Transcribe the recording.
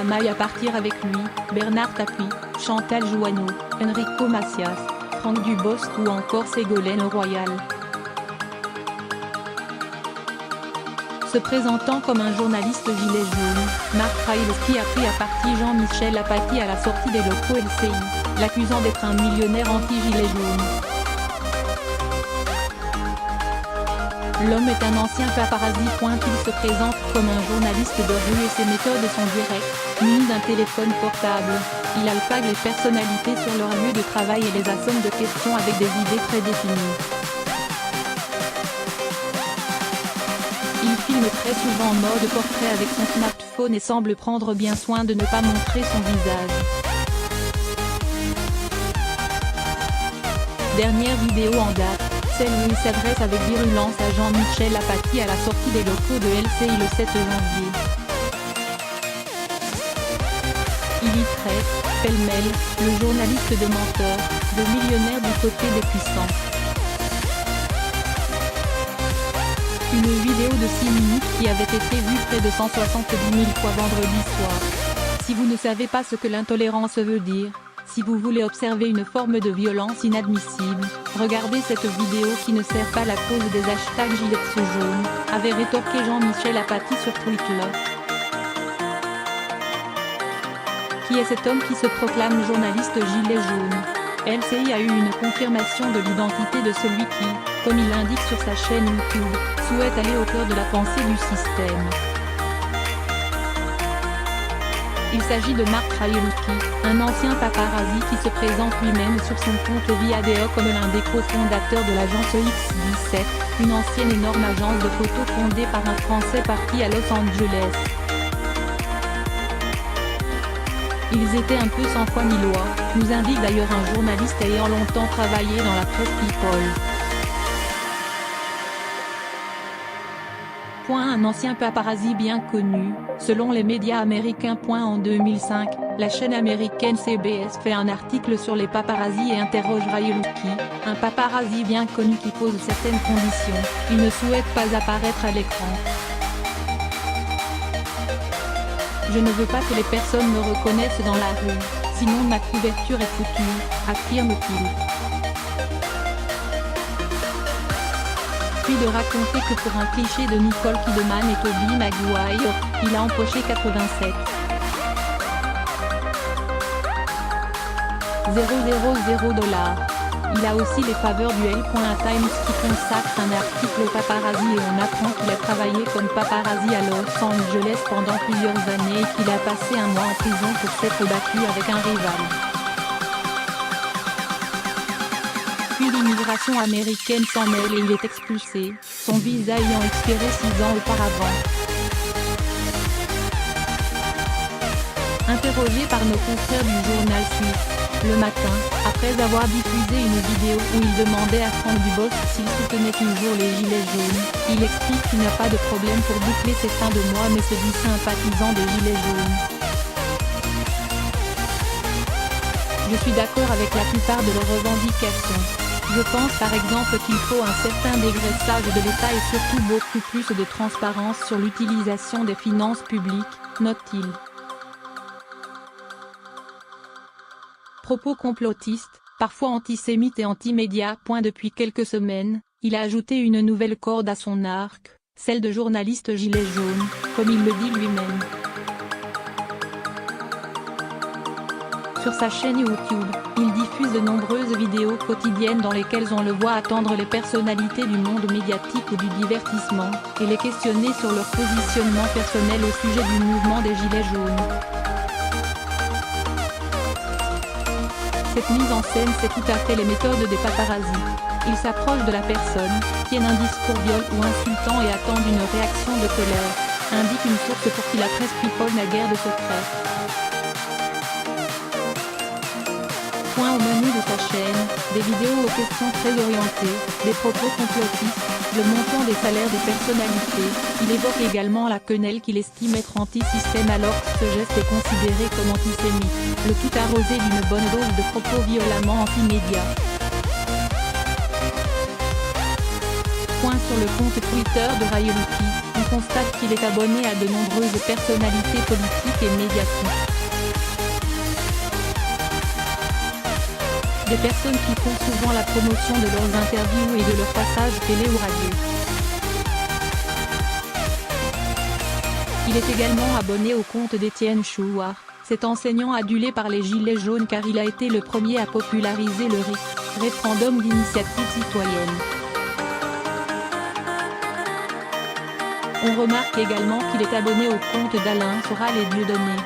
Samaï à partir avec lui, Bernard Tapie, Chantal Jouanneau, Enrico Macias, Franck Dubosc ou encore Ségolène Royal. Se présentant comme un journaliste gilet jaune, Marc Railowski a pris à partie Jean-Michel Apathy à la sortie des locaux LCI, l'accusant d'être un millionnaire anti-gilet jaune. L'homme est un ancien paparazzi. Il se présente comme un journaliste de rue et ses méthodes sont directes, muni d'un téléphone portable. Il alpague les personnalités sur leur lieu de travail et les assomme de questions avec des idées très définies. Il filme très souvent en mode portrait avec son smartphone et semble prendre bien soin de ne pas montrer son visage. Dernière vidéo en date, celle où il s'adresse avec virulence à Jean-Michel Apathy à la sortie des locaux de LCI le 7 janvier. Il y traite, pêle-mêle, le journaliste de menteur, de millionnaire du côté des puissants. Une vidéo de 6 minutes qui avait été vue près de 170 000 fois vendredi soir. Si vous ne savez pas ce que l'intolérance veut dire, si vous voulez observer une forme de violence inadmissible, regardez cette vidéo qui ne sert pas la cause des hashtags gilets jaunes, avait rétorqué Jean-Michel Apathy sur Twitter. Qui est cet homme qui se proclame journaliste gilet jaune? LCI a eu une confirmation de l'identité de celui qui, comme il l'indique sur sa chaîne YouTube, souhaite aller au cœur de la pensée du système. Il s'agit de Marc Railowski, un ancien paparazzi qui se présente lui-même sur son compte Viadeo comme l'un des cofondateurs de l'agence X17, une ancienne énorme agence de photos fondée par un Français parti à Los Angeles. Ils étaient un peu sans foi ni loi, nous indique d'ailleurs un journaliste ayant longtemps travaillé dans la presse People. Un ancien paparazzi bien connu, selon les médias américains. En 2005, la chaîne américaine CBS fait un article sur les paparazzis et interroge Railowski, un paparazzi bien connu qui pose certaines conditions, il ne souhaite pas apparaître à l'écran. Je ne veux pas que les personnes me reconnaissent dans la rue, sinon ma couverture est foutue, affirme-t-il. Puis de raconter que pour un cliché de Nicole Kidman et Tobey Maguire, il a empoché 87 000 $. Il a aussi les faveurs du L.Times qui consacre un article au paparazzi et on apprend qu'il a travaillé comme paparazzi à Los Angeles pendant plusieurs années et qu'il a passé un mois en prison pour s'être battu avec un rival. Puis l'immigration américaine s'en mêle et il est expulsé, son visa ayant expiré 6 ans auparavant. Interrogé par nos confrères du journal suisse, Le Matin, après avoir diffusé une vidéo où il demandait à Franck Dubosc s'il soutenait toujours les gilets jaunes, il explique qu'il n'a pas de problème pour boucler ses fins de mois mais se dit sympathisant des gilets jaunes. Je suis d'accord avec la plupart de leurs revendications. Je pense par exemple qu'il faut un certain dégraissage de l'État et surtout beaucoup plus de transparence sur l'utilisation des finances publiques, note-t-il. Propos complotistes, parfois antisémites et anti-médias. Depuis quelques semaines, il a ajouté une nouvelle corde à son arc, celle de journaliste gilet jaune, comme il le dit lui-même. Sur sa chaîne YouTube, il diffuse de nombreuses vidéos quotidiennes dans lesquelles on le voit attendre les personnalités du monde médiatique ou du divertissement, et les questionner sur leur positionnement personnel au sujet du mouvement des gilets jaunes. Cette mise en scène, c'est tout à fait les méthodes des paparazzis. Ils s'approchent de la personne, tiennent un discours viol ou insultant et attendent une réaction de colère, indique une source pour qui la presse People n'a guère de secret. Au menu de sa chaîne, des vidéos aux questions très orientées, des propos complotistes, le montant des salaires des personnalités. Il évoque également la quenelle qu'il estime être anti-système alors que ce geste est considéré comme antisémite, le tout arrosé d'une bonne dose de propos violemment anti-médias. Sur le compte Twitter de Railowski, on constate qu'il est abonné à de nombreuses personnalités politiques et médiatiques. Des personnes qui font souvent la promotion de leurs interviews et de leurs passages télé ou radio. Il est également abonné au compte d'Étienne Chouard, cet enseignant adulé par les Gilets jaunes car il a été le premier à populariser le référendum d'initiative citoyenne. On remarque également qu'il est abonné au compte d'Alain Soral et Dieudonné.